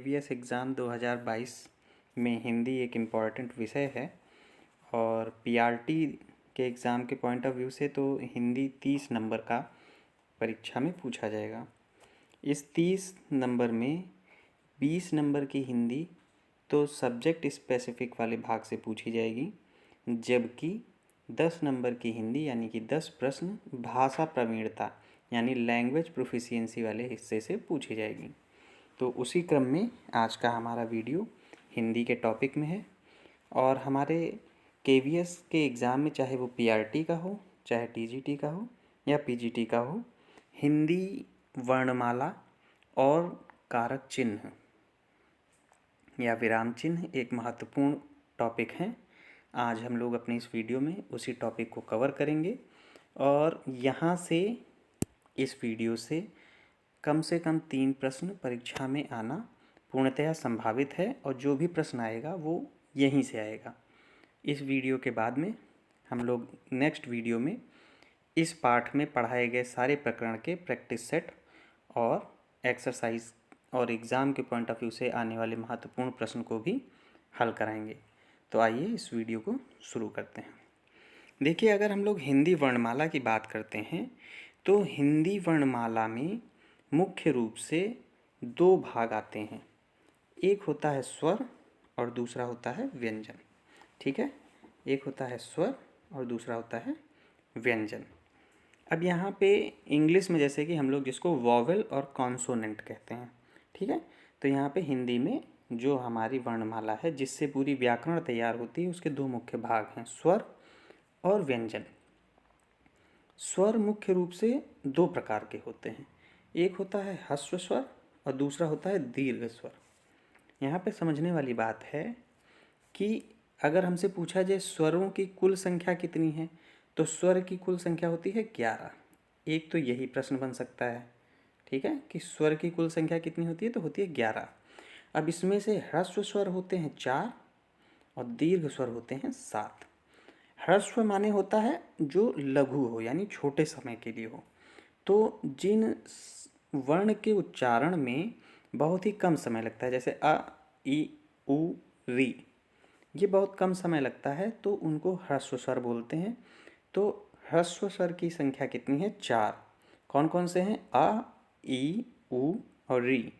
KVS exam 2022 में हिंदी एक important विषय है और पीआरटी के एग्ज़ाम के पॉइंट ऑफ व्यू से तो हिंदी 30 नंबर का परीक्षा में पूछा जाएगा। इस 30 नंबर में 20 नंबर की हिंदी तो सब्जेक्ट स्पेसिफिक वाले भाग से पूछी जाएगी, जबकि 10 नंबर की हिंदी यानी कि 10 प्रश्न भाषा प्रवीणता यानी लैंग्वेज प्रोफिशिएंसी वाले हिस्से से पूछी जाएगी। तो उसी क्रम में आज का हमारा वीडियो हिंदी के टॉपिक में है और हमारे केवीएस के एग्ज़ाम में चाहे वो पीआरटी का हो, चाहे टीजीटी का हो या पीजीटी का हो, हिंदी वर्णमाला और कारक चिन्ह या विराम चिन्ह एक महत्वपूर्ण टॉपिक हैं। आज हम लोग अपने इस वीडियो में उसी टॉपिक को कवर करेंगे और यहाँ से इस वीडियो से कम 3 प्रश्न परीक्षा में आना पूर्णतः संभावित है और जो भी प्रश्न आएगा वो यहीं से आएगा। इस वीडियो के बाद में हम लोग नेक्स्ट वीडियो में इस पाठ में पढ़ाए गए सारे प्रकरण के प्रैक्टिस सेट और एक्सरसाइज और एग्ज़ाम के पॉइंट ऑफ व्यू से आने वाले महत्वपूर्ण प्रश्न को भी हल कराएंगे। तो आइए इस वीडियो को शुरू करते हैं। देखिए, अगर हम लोग हिंदी वर्णमाला की बात करते हैं तो हिंदी वर्णमाला में मुख्य रूप से 2 भाग आते हैं। एक होता है स्वर और दूसरा होता है व्यंजन। ठीक है, एक होता है स्वर और दूसरा होता है व्यंजन। अब यहाँ पे इंग्लिश में जैसे कि हम लोग जिसको वॉवेल और कॉन्सोनेंट कहते हैं, ठीक है, तो यहाँ पे हिंदी में जो हमारी वर्णमाला है जिससे पूरी व्याकरण तैयार होती है उसके 2 मुख्य भाग हैं, स्वर और व्यंजन। स्वर मुख्य रूप से 2 प्रकार के होते हैं, एक होता है ह्रस्व स्वर और दूसरा होता है दीर्घ स्वर। यहाँ पे समझने वाली बात है कि अगर हमसे पूछा जाए स्वरों की कुल संख्या कितनी है तो स्वर की कुल संख्या होती है 11। एक तो यही प्रश्न बन सकता है, ठीक है, कि स्वर की कुल संख्या कितनी होती है तो होती है 11। अब इसमें से ह्रस्व स्वर होते हैं 4 और दीर्घ स्वर होते हैं 7। ह्रस्व माने होता है जो लघु हो यानी छोटे समय के लिए हो। तो जिन वर्ण के उच्चारण में बहुत ही कम समय लगता है, जैसे अ, ई, उ, री, ये बहुत कम समय लगता है तो उनको ह्रस्व स्वर बोलते हैं। तो ह्रस्व स्वर की संख्या कितनी है? 4। कौन कौन से हैं? अ, ई, उ और री।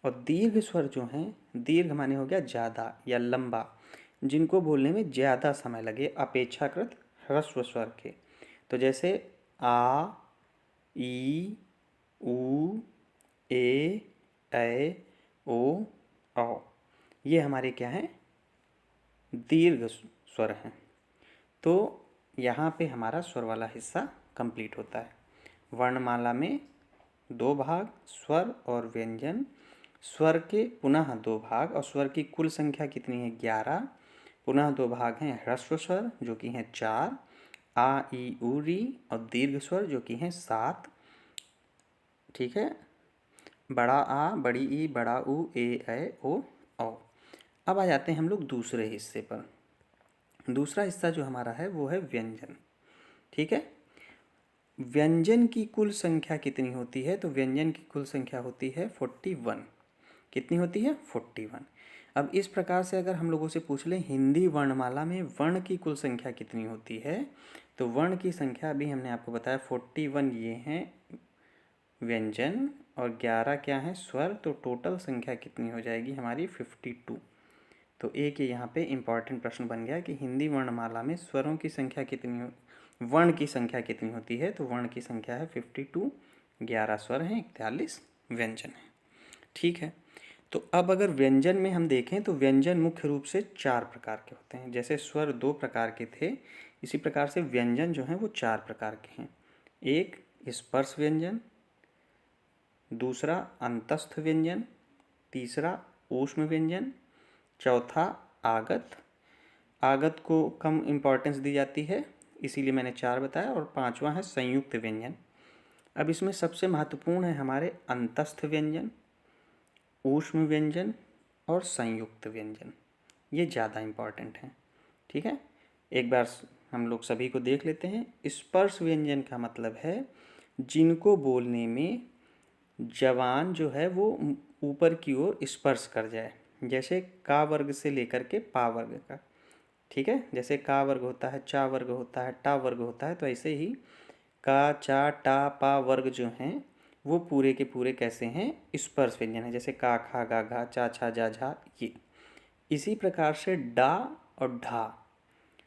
और दीर्घ स्वर जो हैं, दीर्घ माने हो गया ज़्यादा या लंबा, जिनको बोलने में ज़्यादा समय लगे अपेक्षाकृत ह्रस्व स्वर के। तो जैसे आ, ई, उ, ए, ऐ, ओ, औ, ये हमारे क्या हैं? दीर्घ स्वर हैं। तो यहाँ पे हमारा स्वर वाला हिस्सा कंप्लीट होता है। वर्णमाला में 2 भाग, स्वर और व्यंजन। स्वर के पुनः 2 भाग और स्वर की कुल संख्या कितनी है? 11। पुनः 2 भाग हैं ह्रस्व स्वर जो कि हैं 4, आ, ई, उ, री, और दीर्घ स्वर जो कि हैं 7। ठीक है, बड़ा आ, बड़ी ई, बड़ा उ, ए, ऐ, ओ, औ। अब आ जाते हैं हम लोग दूसरे हिस्से पर। दूसरा हिस्सा जो हमारा है वो है व्यंजन। ठीक है, व्यंजन की कुल संख्या कितनी होती है? तो व्यंजन की कुल संख्या होती है 41। कितनी होती है? 41। अब इस प्रकार से अगर हम लोगों से पूछ लें हिंदी वर्णमाला में वर्ण की कुल संख्या कितनी होती है, तो वर्ण की संख्या अभी हमने आपको बताया 41 ये हैं व्यंजन और 11 क्या है? स्वर। तो टोटल संख्या कितनी हो जाएगी हमारी? 52। तो एक ये यहाँ पे इम्पॉर्टेंट प्रश्न बन गया कि हिंदी वर्णमाला में स्वरों की संख्या कितनी हो, वर्ण की संख्या कितनी होती है? तो वर्ण की संख्या है 52, 11 स्वर हैं, 41 व्यंजन हैं। ठीक है, तो अब अगर व्यंजन में हम देखें तो व्यंजन मुख्य रूप से 4 प्रकार के होते हैं। जैसे स्वर 2 प्रकार के थे, इसी प्रकार से व्यंजन जो हैं वो 4 प्रकार के हैं। एक स्पर्श व्यंजन, दूसरा अंतस्थ व्यंजन, तीसरा ऊष्म व्यंजन, चौथा आगत। आगत को कम इम्पॉर्टेंस दी जाती है इसीलिए मैंने 4 बताया, और 5वां है संयुक्त व्यंजन। अब इसमें सबसे महत्वपूर्ण है हमारे अंतस्थ व्यंजन, ऊष्म व्यंजन और संयुक्त व्यंजन। ये ज़्यादा इम्पॉर्टेंट हैं। ठीक है, एक बार हम लोग सभी को देख लेते हैं। स्पर्श व्यंजन का मतलब है जिनको बोलने में जबान जो है वो ऊपर की ओर स्पर्श कर जाए, जैसे का वर्ग से लेकर के पा वर्ग का। ठीक है, जैसे का वर्ग होता है, चा वर्ग होता है, टा वर्ग होता है, तो ऐसे ही का चा टा पा वर्ग जो हैं वो पूरे के पूरे कैसे हैं, स्पर्श व्यंजन है, जैसे का खा गा घा चा छा जा झा ये। इसी प्रकार से डा और ढा।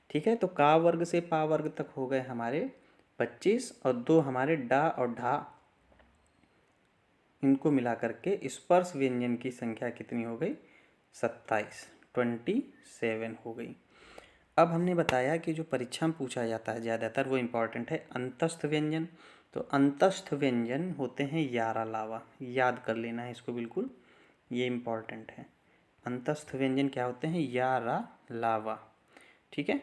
ठीक है, तो का वर्ग से पा वर्ग तक हो गए हमारे 25 और 2 हमारे डा और ढा, इनको मिला करके स्पर्श व्यंजन की संख्या कितनी हो गई, 27, 27 हो गई। अब हमने बताया कि जो परीक्षा में पूछा जाता है ज़्यादातर वो इम्पॉर्टेंट है अंतस्थ व्यंजन। तो अंतस्थ व्यंजन होते हैं यारा लावा, याद कर लेना है इसको बिल्कुल, ये इम्पॉर्टेंट है। अंतस्थ व्यंजन क्या होते हैं, यारा लावा। ठीक है,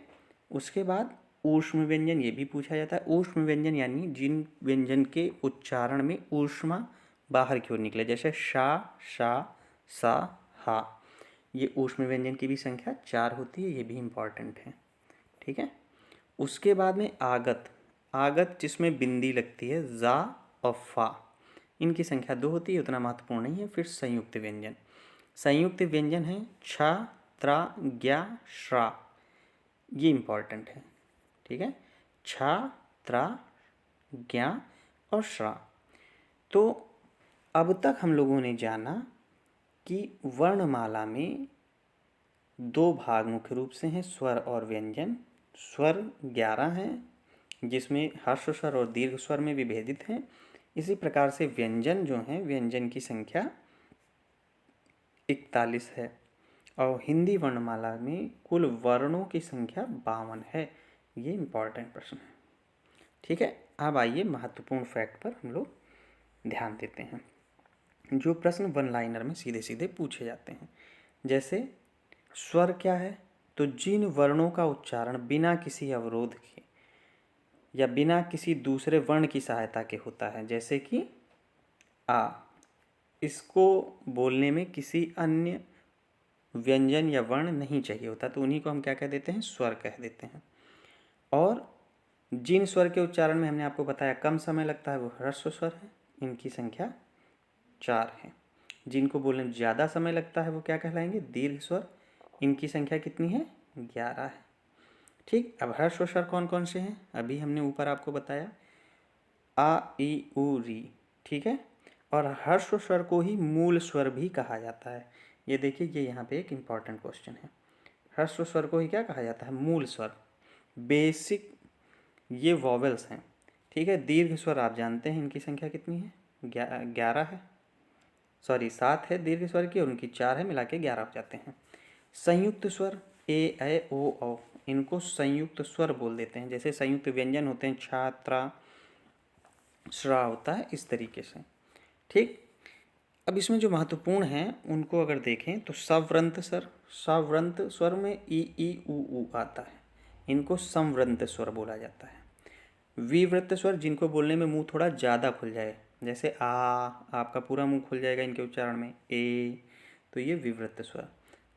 उसके बाद ऊष्म व्यंजन, ये भी पूछा जाता है। ऊष्म व्यंजन यानी जिन व्यंजन के उच्चारण में ऊष्मा बाहर की ओर निकले, जैसे शा शा सा हा, ये ऊष्म व्यंजन की भी संख्या 4 होती है, ये भी इम्पॉर्टेंट है। ठीक है, उसके बाद में आगत, आगत जिसमें बिंदी लगती है, जा और फा, इनकी संख्या 2 होती है, उतना महत्वपूर्ण नहीं है। फिर संयुक्त व्यंजन, संयुक्त व्यंजन है छ त्रा ज्ञा श्रा, ये इम्पॉर्टेंट है। ठीक है, छ त्रा ज्ञा और श्रा। तो अब तक हम लोगों ने जाना कि वर्णमाला में 2 भाग मुख्य रूप से हैं, स्वर और व्यंजन। स्वर 11 हैं जिसमें हर्ष स्वर और दीर्घ स्वर में विभेदित हैं। इसी प्रकार से व्यंजन जो हैं, व्यंजन की संख्या 41 है और हिंदी वर्णमाला में कुल वर्णों की संख्या 52 है। ये इम्पॉर्टेंट प्रश्न है। ठीक है, अब आइए महत्वपूर्ण फैक्ट पर हम लोग ध्यान देते हैं, जो प्रश्न वन लाइनर में सीधे सीधे पूछे जाते हैं। जैसे स्वर क्या है, तो जिन वर्णों का उच्चारण बिना किसी अवरोध के या बिना किसी दूसरे वर्ण की सहायता के होता है, जैसे कि आ, इसको बोलने में किसी अन्य व्यंजन या वर्ण नहीं चाहिए होता, तो उन्हीं को हम क्या कह देते हैं, स्वर कह देते हैं। और जिन स्वर के उच्चारण में हमने आपको बताया कम समय लगता है वो ह्रस्व स्वर है, इनकी संख्या 4 है। जिनको बोलने में ज़्यादा समय लगता है वो क्या कहलाएंगे, दीर्घ स्वर, इनकी संख्या कितनी है, 11 है। ठीक, अब ह्रस्व स्वर कौन कौन से हैं, अभी हमने ऊपर आपको बताया, आ ई उ री। ठीक है, और ह्रस्व स्वर को ही मूल स्वर भी कहा जाता है। ये देखिए, ये यहाँ पे एक इम्पॉर्टेंट क्वेश्चन है, ह्रस्व स्वर को ही क्या कहा जाता है, मूल स्वर, बेसिक ये वॉवेल्स हैं। ठीक है, दीर्घ स्वर आप जानते हैं इनकी संख्या कितनी है, 11 है, सॉरी 7 है दीर्घ स्वर की, और उनकी 4 है, मिला के 11 हो जाते हैं। संयुक्त स्वर ए ऐ ओ औ, इनको संयुक्त स्वर बोल देते हैं। जैसे संयुक्त व्यंजन होते हैं छा त्रा श्रा होता है, इस तरीके से। ठीक, अब इसमें जो महत्वपूर्ण हैं उनको अगर देखें तो सव्रंत स्वर, सव्रंत स्वर में ई उ आता है, इनको संवृंत स्वर बोला जाता है। विवृत स्वर, जिनको बोलने में मुंह थोड़ा ज़्यादा खुल जाए, जैसे आ, आपका पूरा मुंह खुल जाएगा इनके उच्चारण में, ए, तो ये विवृत स्वर।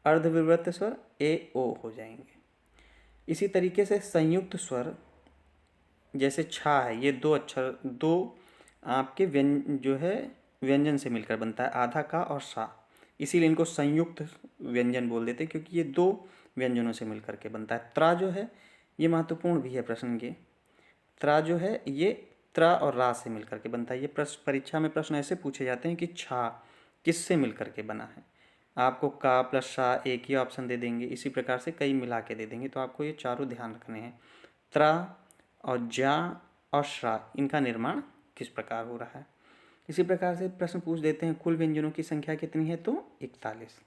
अर्धविवृत स्वर ए ओ हो जाएंगे। इसी तरीके से संयुक्त स्वर जैसे छा है, ये 2 अक्षर, 2 आपके जो है व्यंजन से मिलकर बनता है, आधा का और सा, इसीलिए इनको संयुक्त व्यंजन बोल देते हैं, क्योंकि ये 2 व्यंजनों से मिलकर के बनता है। त्रा जो है ये महत्वपूर्ण भी है प्रश्न के, त्रा जो है ये त्रा और रा से मिलकर के बनता है। ये प्रश्न परीक्षा में प्रश्न ऐसे पूछे जाते हैं कि छा किससे मिलकर के बना है, आपको का प्लस शा एक ही ऑप्शन दे देंगे, इसी प्रकार से कई मिला के दे देंगे, तो आपको ये चारों ध्यान रखने हैं। त्रा और जा और श्रा, इनका निर्माण किस प्रकार हो रहा है। इसी प्रकार से प्रश्न पूछ देते हैं कुल व्यंजनों की संख्या कितनी है, तो 41।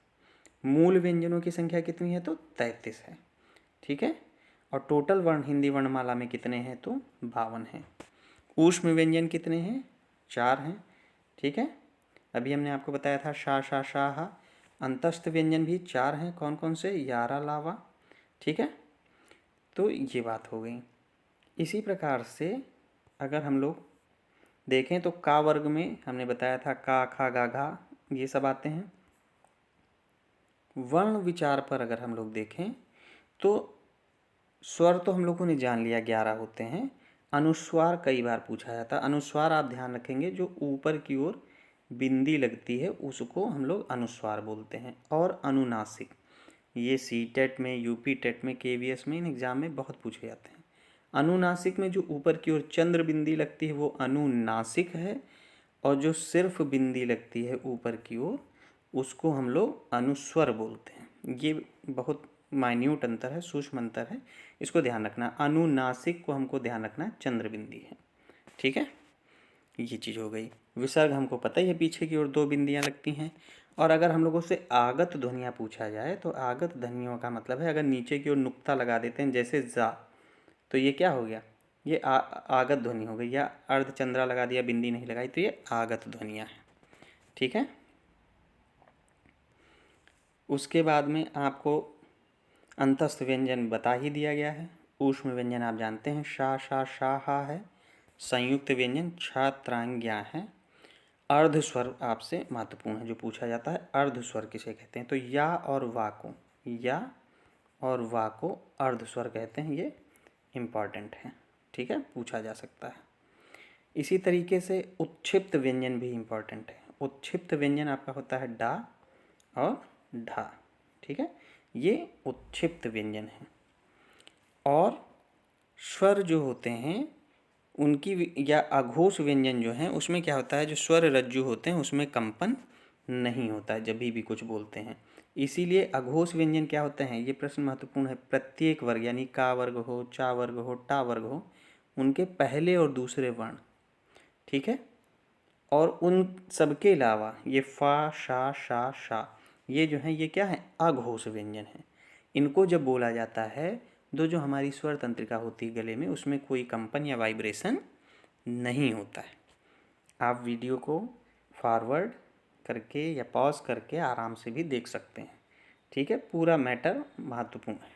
मूल व्यंजनों की संख्या कितनी है, तो 33 है। ठीक है, और टोटल वर्ण हिंदी वर्णमाला में कितने हैं, तो 52 हैं। ऊष्म व्यंजन कितने हैं, 4 हैं। ठीक है, अभी हमने आपको बताया था शा शा शाह। अंतस्थ व्यंजन भी 4 हैं, कौन कौन से, यारा लावा। ठीक है, तो ये बात हो गई। इसी प्रकार से अगर हम लोग देखें तो का वर्ग में हमने बताया था का खा गा घा, ये सब आते हैं। वर्ण विचार पर अगर हम लोग देखें तो स्वर तो हम लोगों ने जान लिया 11 होते हैं। अनुस्वार कई बार पूछा जाता है। अनुस्वार आप ध्यान रखेंगे जो ऊपर की ओर बिंदी लगती है उसको हम लोग अनुस्वार बोलते हैं। और अनुनासिक, ये सीटेट में, यूपी टेट में, केवीएस में, इन एग्जाम में बहुत पूछे जाते हैं। अनुनासिक में जो ऊपर की ओर चंद्र बिंदी लगती है वो अनुनासिक है, और जो सिर्फ बिंदी लगती है ऊपर की ओर उसको हम लोग अनुस्वर बोलते हैं। ये बहुत माइन्यूट अंतर है, सूक्ष्म अंतर है, इसको ध्यान रखना। अनुनासिक को हमको ध्यान रखना चंद्र बिंदी है, ठीक है। ये चीज़ हो गई। विसर्ग हमको पता ही है, पीछे की ओर 2 बिंदियाँ लगती हैं। और अगर हम लोगों से आगत ध्वनियाँ पूछा जाए तो आगत ध्वनियों का मतलब है, अगर नीचे की ओर नुक्ता लगा देते हैं जैसे जा, तो ये क्या हो गया, ये आगत ध्वनि हो गई। या अर्धचंद्रा लगा दिया, बिंदी नहीं लगाई, तो ये आगत ध्वनियाँ हैं, ठीक है। उसके बाद में आपको अंतस्थ व्यंजन बता ही दिया गया है। ऊष्म व्यंजन आप जानते हैं, शा शा शा हा है। संयुक्त व्यंजन छ त्रांग ज्ञा है। अर्ध स्वर आपसे महत्वपूर्ण है जो पूछा जाता है, अर्ध स्वर किसे कहते हैं, तो या और वा को, या और वा को अर्ध स्वर कहते हैं। ये इम्पॉर्टेंट है, ठीक है, पूछा जा सकता है। इसी तरीके से उत्क्षिप्त व्यंजन भी इम्पॉर्टेंट है। उत्क्षिप्त व्यंजन आपका होता है डा और ढा, ठीक है, ये उत्क्षिप्त व्यंजन है। और स्वर जो होते हैं उनकी, या अघोष व्यंजन जो हैं उसमें क्या होता है, जो स्वर रज्जु होते हैं उसमें कंपन नहीं होता है जब भी कुछ बोलते हैं। इसीलिए अघोष व्यंजन क्या होते हैं, ये प्रश्न महत्वपूर्ण है। प्रत्येक वर्ग यानी का वर्ग हो, चा वर्ग हो, टा वर्ग हो, उनके पहले और दूसरे वर्ण, ठीक है, और उन सबके अलावा ये फा शा शा शा, ये जो है ये क्या है, अघोष व्यंजन है। इनको जब बोला जाता है तो जो हमारी स्वर तंत्रिका होती है गले में, उसमें कोई कंपन या वाइब्रेशन नहीं होता है। आप वीडियो को फॉरवर्ड करके या पॉज करके आराम से भी देख सकते हैं, ठीक है, पूरा मैटर महत्वपूर्ण है।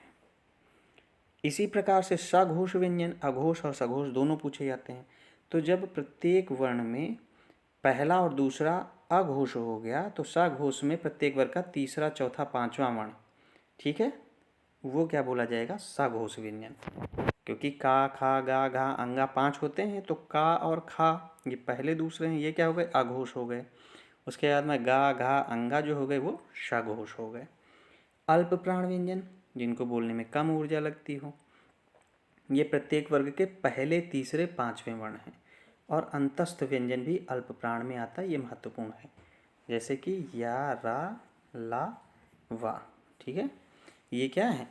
इसी प्रकार से सघोष व्यंजन, अघोष और सघोष दोनों पूछे जाते हैं। तो जब प्रत्येक वर्ण में पहला और दूसरा अघोष हो गया तो सघोष में प्रत्येक वर्ग का तीसरा, चौथा, पांचवा वर्ण, ठीक है, वो क्या बोला जाएगा, सघोष व्यंजन। क्योंकि का, खा, गा, घा, अंगा 5 होते हैं, तो का और खा ये पहले दूसरे हैं, ये क्या हो गए, अघोष हो गए। उसके बाद में गा, घा, अंगा जो हो गए वो सघोष हो गए। अल्प प्राण व्यंजन, जिनको बोलने में कम ऊर्जा लगती हो, ये प्रत्येक वर्ग के पहले, तीसरे, पांचवें वर्ण हैं। और अंतस्थ व्यंजन भी अल्प प्राण में आता है, ये महत्वपूर्ण है, जैसे कि या, रा, ला, वा, ठीक है, ये क्या है,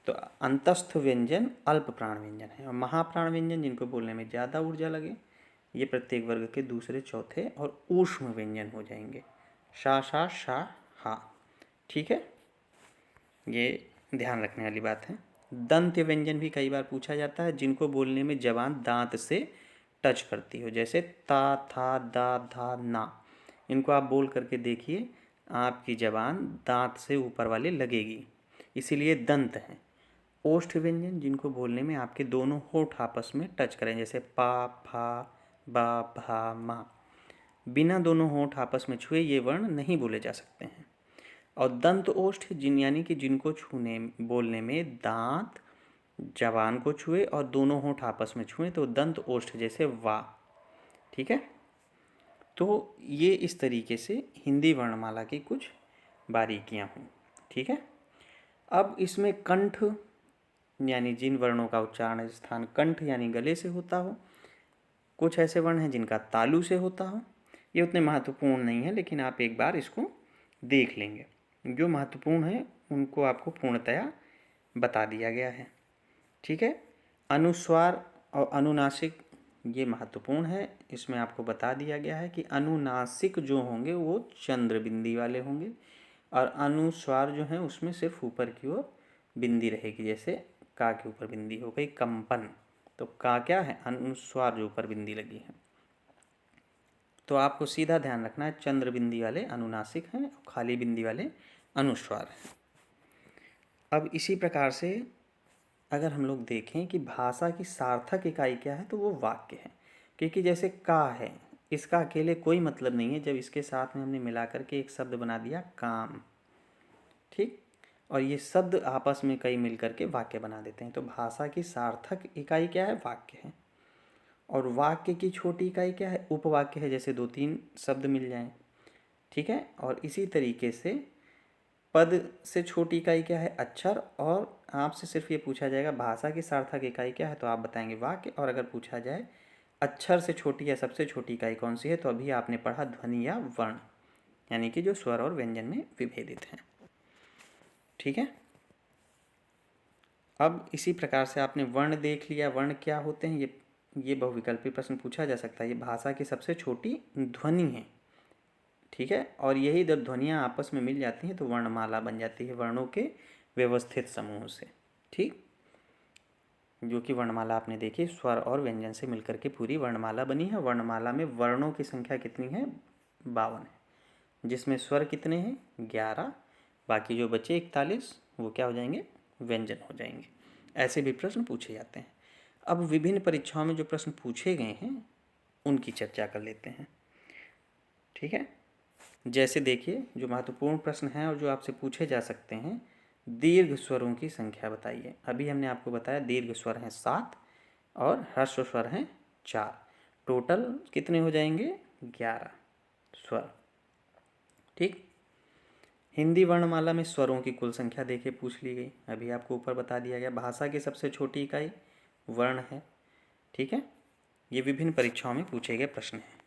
तो अंतस्थ व्यंजन अल्प प्राण व्यंजन है। और महाप्राण व्यंजन, जिनको बोलने में ज़्यादा ऊर्जा लगे, ये प्रत्येक वर्ग के दूसरे, चौथे और ऊष्म व्यंजन हो जाएंगे, शा शा शा हा, ठीक है, ये ध्यान रखने वाली बात है। दंत व्यंजन भी कई बार पूछा जाता है, जिनको बोलने में जबान दांत से टच करती हो, जैसे ता, था, दा, धा, ना, इनको आप बोल करके देखिए, आपकी जबान दांत से ऊपर वाले लगेगी, इसीलिए दंत हैं। ओष्ठ व्यंजन, जिनको बोलने में आपके दोनों होठ आपस में टच करें, जैसे पा, फा, बा, भा, मा, बिना दोनों होठ आपस में छुए ये वर्ण नहीं बोले जा सकते हैं। और दंत ओष्ठ, यानी कि जिनको छूने बोलने में दांत जबान को छुए और दोनों होठ आपस में छुए, तो दंत ओष्ठ, जैसे वा, ठीक है। तो ये इस तरीके से हिंदी वर्णमाला की कुछ बारीकियां हुई, ठीक है। अब इसमें कंठ, यानी जिन वर्णों का उच्चारण स्थान कंठ यानी गले से होता हो, कुछ ऐसे वर्ण हैं जिनका तालु से होता हो। ये उतने महत्वपूर्ण नहीं है, लेकिन आप एक बार इसको देख लेंगे। जो महत्वपूर्ण है उनको आपको पूर्णतया बता दिया गया है, ठीक है। अनुस्वार और अनुनासिक ये महत्वपूर्ण है, इसमें आपको बता दिया गया है कि अनुनासिक जो होंगे वो चंद्र बिंदी वाले होंगे, और अनुस्वार जो हैं उसमें सिर्फ ऊपर की ओर बिंदी रहेगी, जैसे का के ऊपर बिंदी हो गई, कंपन, तो का क्या है, अनुस्वार जो ऊपर बिंदी लगी है। तो आपको सीधा ध्यान रखना है, चंद्र बिंदी वाले अनुनासिक हैं और खाली बिंदी वाले अनुस्वार हैं। अब इसी प्रकार से अगर हम लोग देखें कि भाषा की सार्थक इकाई क्या है, तो वो वाक्य है। क्योंकि जैसे का है, इसका अकेले कोई मतलब नहीं है, जब इसके साथ में हमने मिला करके एक शब्द बना दिया काम, ठीक, और ये शब्द आपस में कई मिल करके वाक्य बना देते हैं। तो भाषा की सार्थक इकाई क्या है, वाक्य है। और वाक्य की छोटी इकाई क्या है, उपवाक्य है, जैसे 2-3 शब्द मिल जाएं। ठीक है। और इसी तरीके से पद से छोटी इकाई क्या है? अक्षर। और आपसे सिर्फ ये पूछा जाएगा भाषा की सार्थक इकाई क्या है, तो आप बताएंगे वाक्य। और अगर पूछा जाए अक्षर से छोटी या सबसे छोटी इकाई कौन सी है, तो अभी आपने पढ़ा ध्वनि या वर्ण, यानी कि जो स्वर और व्यंजन में विभेदित हैं। ठीक है। अब इसी प्रकार से आपने वर्ण देख लिया। वर्ण क्या होते हैं? ये बहुविकल्पी प्रश्न पूछा जा सकता है। ये भाषा की सबसे छोटी ध्वनि है। ठीक है। और यही जब ध्वनियाँ आपस में मिल जाती हैं तो वर्णमाला बन जाती है, वर्णों के व्यवस्थित समूह से। ठीक। जो कि वर्णमाला आपने देखी, स्वर और व्यंजन से मिलकर के पूरी वर्णमाला बनी है। वर्णमाला में वर्णों की संख्या कितनी है? 52 है, जिसमें स्वर कितने हैं? 11। बाकी जो बचे 41 वो क्या हो जाएंगे? व्यंजन हो जाएंगे। ऐसे भी प्रश्न पूछे जाते हैं। अब विभिन्न परीक्षाओं में जो प्रश्न पूछे गए हैं उनकी चर्चा कर लेते हैं। ठीक है। जैसे देखिए, जो महत्वपूर्ण प्रश्न हैं और जो आपसे पूछे जा सकते हैं, दीर्घ स्वरों की संख्या बताइए। अभी हमने आपको बताया दीर्घ स्वर हैं 7 और ह्रस्व स्वर हैं 4। टोटल कितने हो जाएंगे? 11 स्वर। ठीक। हिंदी वर्णमाला में स्वरों की कुल संख्या देखिए पूछ ली गई। अभी आपको ऊपर बता दिया गया भाषा की सबसे छोटी इकाई वर्ण है। ठीक है। ये विभिन्न परीक्षाओं में पूछे गए प्रश्न हैं।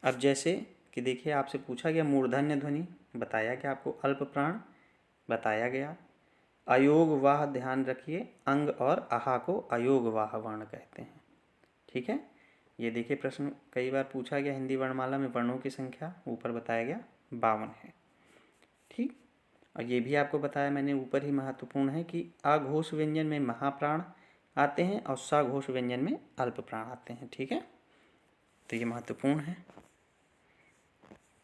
अब जैसे कि देखिए, आपसे पूछा गया मूर्धन्य ध्वनि, बताया गया आपको। अल्प प्राण बताया गया। अयोग वाह, ध्यान रखिए, अंग और आहा को अयोग वाह वर्ण कहते हैं। ठीक है। ये देखिए प्रश्न कई बार पूछा गया। हिंदी वर्णमाला में वर्णों की संख्या ऊपर बताया गया 52 है। ठीक। और ये भी आपको बताया मैंने ऊपर ही, महत्वपूर्ण है कि अघोष व्यंजन में महाप्राण आते हैं और सघोष व्यंजन में अल्प प्राण आते हैं। ठीक है। तो ये महत्वपूर्ण है।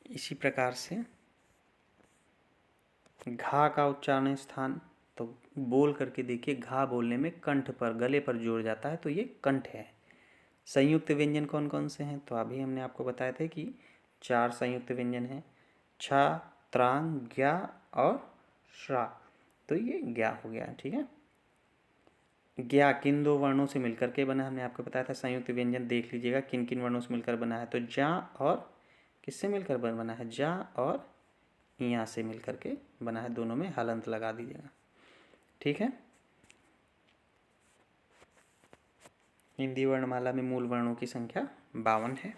इसी प्रकार से घा का उच्चारण स्थान, तो बोल करके देखिए, घा बोलने में कंठ पर, गले पर जोर जाता है, तो ये कंठ है। संयुक्त व्यंजन कौन कौन से हैं? तो अभी हमने आपको बताए थे कि 4 संयुक्त व्यंजन हैं, छ, त्रांग, ज्ञा और श्रा। तो ये ज्ञा हो गया। ठीक है। ज्ञा किन दो वर्णों से मिलकर के बना? हमने आपको बताया था संयुक्त व्यंजन देख लीजिएगा किन किन वर्णों से मिलकर बना है। तो जा और किससे मिलकर बना है? जा और यहाँ से मिलकर के बना है। दोनों में हलंत लगा दीजिएगा। ठीक है। हिंदी वर्णमाला में मूल वर्णों की संख्या 52 है।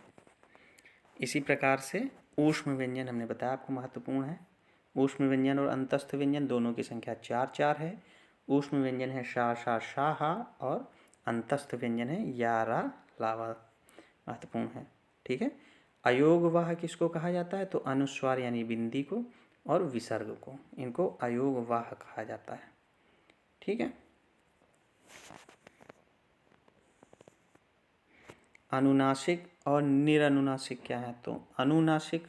इसी प्रकार से ऊष्म व्यंजन हमने बताया आपको महत्वपूर्ण है। ऊष्म व्यंजन और अंतस्थ व्यंजन दोनों की संख्या 4 है। ऊष्म व्यंजन है शा, शा, शाहा, और अंतस्थ व्यंजन है या, रा, लावा। महत्वपूर्ण है। ठीक है। अयोगवाह किसको कहा जाता है? तो अनुस्वार यानी बिंदी को और विसर्ग को, इनको अयोगवाह कहा जाता है। ठीक है। अनुनासिक और निरनुनासिक क्या है? तो अनुनासिक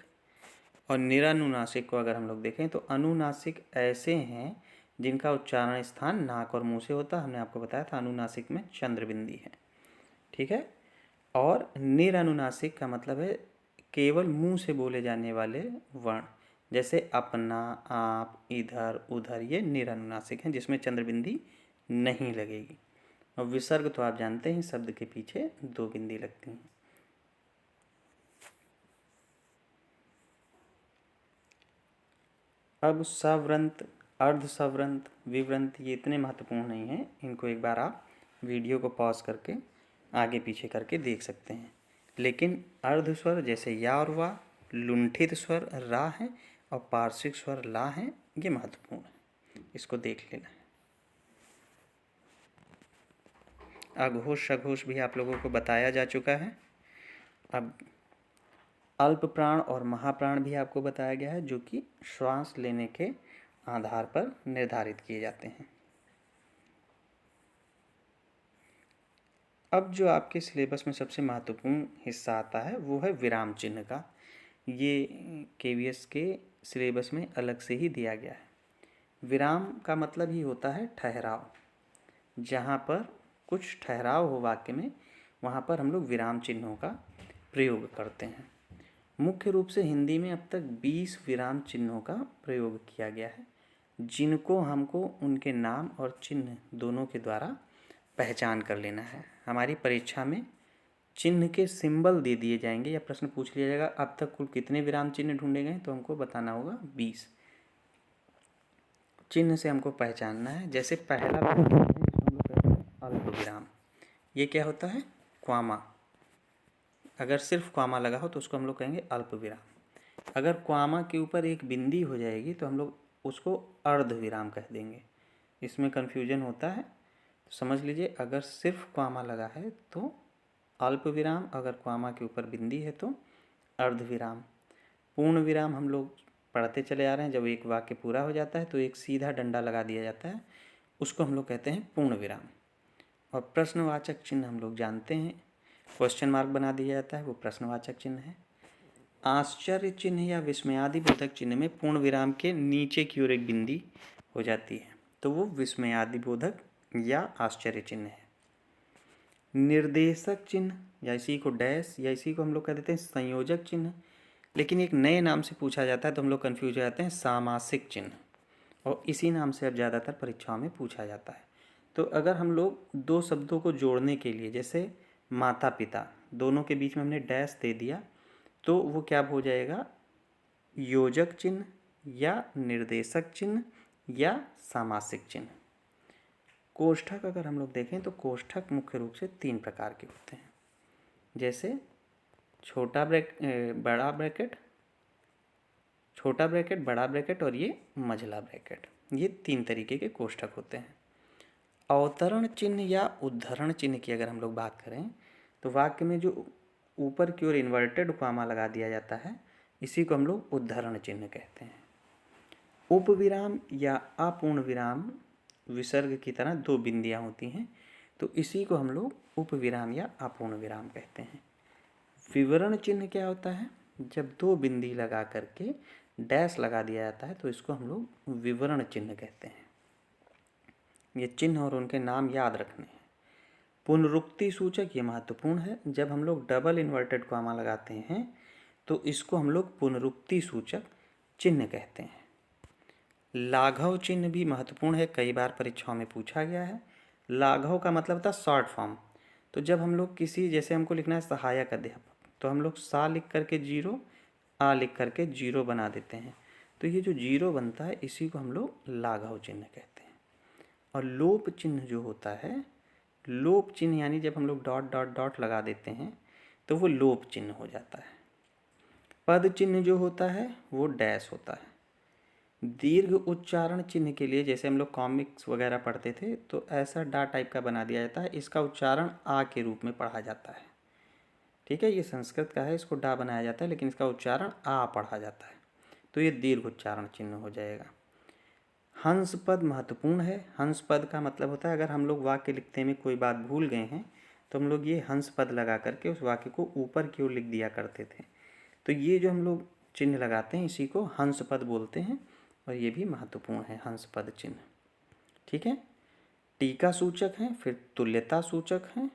और निरनुनासिक को अगर हम लोग देखें तो अनुनासिक ऐसे हैं जिनका उच्चारण स्थान नाक और मुंह से होता है। हमने आपको बताया था अनुनासिक में चंद्रबिंदी है। ठीक है। और निरनुनासिक का मतलब है केवल मुंह से बोले जाने वाले वर्ण, जैसे अपना, आप, इधर, उधर, ये निरनुनासिक हैं जिसमें चंद्रबिंदी नहीं लगेगी। और विसर्ग तो आप जानते हैं, शब्द के पीछे 2 बिंदी लगती हैं। अब सवृंत, अर्ध सवृंत, विवृंत, ये इतने महत्वपूर्ण नहीं हैं। इनको एक बार आप वीडियो को पॉज करके आगे पीछे करके देख सकते हैं। लेकिन अर्ध स्वर जैसे या और वा, लुंठित स्वर रा है और पार्श्विक स्वर ला है, ये महत्वपूर्ण है, इसको देख लेना है। अघोष सघोष भी आप लोगों को बताया जा चुका है। अब अल्प प्राण और महाप्राण भी आपको बताया गया है, जो कि श्वास लेने के आधार पर निर्धारित किए जाते हैं। अब जो आपके सिलेबस में सबसे महत्वपूर्ण हिस्सा आता है वो है विराम चिन्ह का। ये केवीएस के सिलेबस में अलग से ही दिया गया है। विराम का मतलब ही होता है ठहराव। जहाँ पर कुछ ठहराव हो वाक्य में, वहाँ पर हम लोग विराम चिन्हों का प्रयोग करते हैं। मुख्य रूप से हिंदी में अब तक 20 विराम चिन्हों का प्रयोग किया गया है, जिनको हमको उनके नाम और चिन्ह दोनों के द्वारा पहचान कर लेना है। हमारी परीक्षा में चिन्ह के सिंबल दे दिए जाएंगे या प्रश्न पूछ लिया जाएगा अब तक कुल कितने विराम चिन्ह ढूंढे गए, तो हमको बताना होगा 20। चिन्ह से हमको पहचानना है। जैसे पहला विराम है जिसको हम लोग कहते हैं अल्प विराम। ये क्या होता है? क्वामा। अगर सिर्फ क्वामा लगा हो तो उसको हम लोग कहेंगे अल्प विराम। अगर क्वामा के ऊपर एक बिंदी हो जाएगी तो हम लोग उसको अर्ध विराम कह देंगे। इसमें कन्फ्यूजन होता है, तो समझ लीजिए अगर सिर्फ क्वामा लगा है तो अल्प विराम, अगर क्वामा के ऊपर बिंदी है तो अर्ध विराम। पूर्ण विराम हम लोग पढ़ते चले आ रहे हैं, जब एक वाक्य पूरा हो जाता है तो एक सीधा डंडा लगा दिया जाता है, उसको हम लोग कहते हैं पूर्ण विराम। और प्रश्नवाचक चिन्ह हम लोग जानते हैं, क्वेश्चन मार्क बना दिया जाता है, वो प्रश्नवाचक चिन्ह है। आश्चर्य चिन्ह या विस्मयादिबोधक चिन्ह में पूर्ण विराम के नीचे की ओर एक बिंदी हो जाती है, तो वो विस्मयादिबोधक या आश्चर्य चिन्ह है। निर्देशक चिन्ह या इसी को डैश या इसी को हम लोग कह देते हैं संयोजक चिन्ह, लेकिन एक नए नाम से पूछा जाता है तो हम लोग कन्फ्यूज हो जाते हैं, सामासिक चिन्ह, और इसी नाम से अब ज़्यादातर परीक्षाओं में पूछा जाता है। तो अगर हम लोग दो शब्दों को जोड़ने के लिए, जैसे माता पिता, दोनों के बीच में हमने डैश दे दिया, तो वो क्या हो जाएगा? योजक चिन्ह या निर्देशक चिन्ह या सामासिक चिन्ह। कोष्ठक अगर हम लोग देखें तो कोष्ठक मुख्य रूप से 3 प्रकार के होते हैं, जैसे छोटा ब्रैकेट, बड़ा ब्रैकेट और ये मझला ब्रैकेट। ये 3 तरीके के कोष्ठक होते हैं। अवतरण चिन्ह या उद्धरण चिन्ह की अगर हम लोग बात करें तो वाक्य में जो ऊपर की ओर इन्वर्टेड कॉमा लगा दिया जाता है, इसी को हम लोग उद्धरण चिन्ह कहते हैं। उपविराम या अपूर्ण विराम विसर्ग की तरह 2 बिंदियां होती हैं, तो इसी को हम लोग उपविराम या अपूर्ण विराम कहते हैं। विवरण चिन्ह क्या होता है? जब 2 बिंदी लगा करके डैश लगा दिया जाता है तो इसको हम लोग विवरण चिन्ह कहते हैं। ये चिन्ह और उनके नाम याद रखने हैं। पुनरुक्ति सूचक ये महत्वपूर्ण है, जब हम लोग डबल इन्वर्टेड कॉमा लगाते हैं तो इसको हम लोग पुनरुक्ति सूचक चिन्ह कहते हैं। लाघव चिन्ह भी महत्वपूर्ण है, कई बार परीक्षाओं में पूछा गया है। लाघव का मतलब था शॉर्ट फॉर्म। तो जब हम लोग किसी, जैसे हमको लिखना है सहायक अध्यापक, तो हम लोग सा लिख करके 0, आ लिख करके 0 बना देते हैं, तो ये जो 0 बनता है इसी को हम लोग लाघव चिन्ह कहते हैं। और लोप चिन्ह जो होता है, लोप चिन्ह यानी जब हम लोग डॉट डॉट डॉट लगा देते हैं तो वो लोप चिन्ह हो जाता है। पद चिन्ह जो होता है वो डैश होता है। दीर्घ उच्चारण चिन्ह के लिए, जैसे हम लोग कॉमिक्स वगैरह पढ़ते थे तो ऐसा डा टाइप का बना दिया जाता है, इसका उच्चारण आ के रूप में पढ़ा जाता है। ठीक है, ये संस्कृत का है, इसको डा बनाया जाता है लेकिन इसका उच्चारण आ पढ़ा जाता है, तो ये दीर्घ उच्चारण चिन्ह हो जाएगा। हंस पद महत्वपूर्ण है। हंस पद का मतलब होता है अगर हम लोग वाक्य लिखते में कोई बात भूल गए हैं तो हम लोग ये हंस पद लगा करके उस वाक्य को ऊपर की ओर लिख दिया करते थे, तो ये जो हम लोग चिन्ह लगाते हैं इसी को हंस पद बोलते हैं, और ये भी महत्वपूर्ण है हंस पद चिन्ह। ठीक है, टीका सूचक है, फिर तुल्यता सूचक है,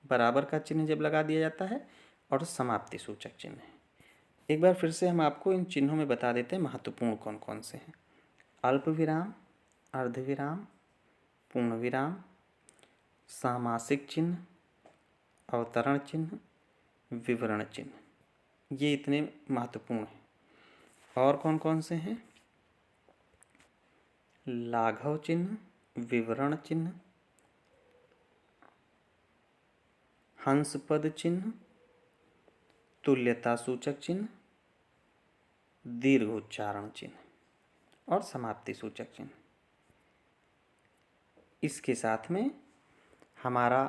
बराबर का चिन्ह जब लगा दिया जाता है, और समाप्ति सूचक चिन्ह है। एक बार फिर से हम आपको इन चिन्हों में बता देते हैं महत्वपूर्ण कौन कौन से हैं। अल्प विराम, अर्ध विराम, पूर्ण विराम, सामासिक चिन्ह, अवतरण चिन्ह, विवरण चिन्ह, ये इतने महत्वपूर्ण हैं। और कौन कौन से हैं? लाघव चिन्ह, विवरण चिन्ह, हंस पद चिन्ह, तुल्यता सूचक चिन्ह, दीर्घ उच्चारण चिन्ह और समाप्ति सूचक चिन्ह। इसके साथ में हमारा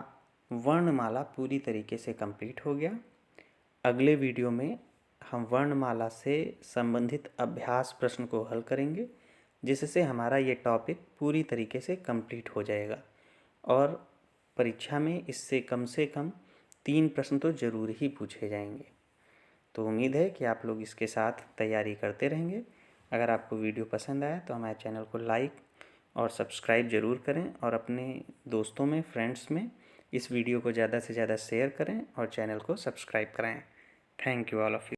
वर्णमाला पूरी तरीके से कंप्लीट हो गया। अगले वीडियो में हम वर्णमाला से संबंधित अभ्यास प्रश्न को हल करेंगे, जिससे हमारा ये टॉपिक पूरी तरीके से कंप्लीट हो जाएगा, और परीक्षा में इससे कम 3 प्रश्न तो ज़रूर ही पूछे जाएंगे। तो उम्मीद है कि आप लोग इसके साथ तैयारी करते रहेंगे। अगर आपको वीडियो पसंद आया तो हमारे चैनल को लाइक और सब्सक्राइब ज़रूर करें, और अपने दोस्तों में, फ्रेंड्स में इस वीडियो को ज़्यादा से ज़्यादा शेयर करें और चैनल को सब्सक्राइब कराएं। Thank you all of you.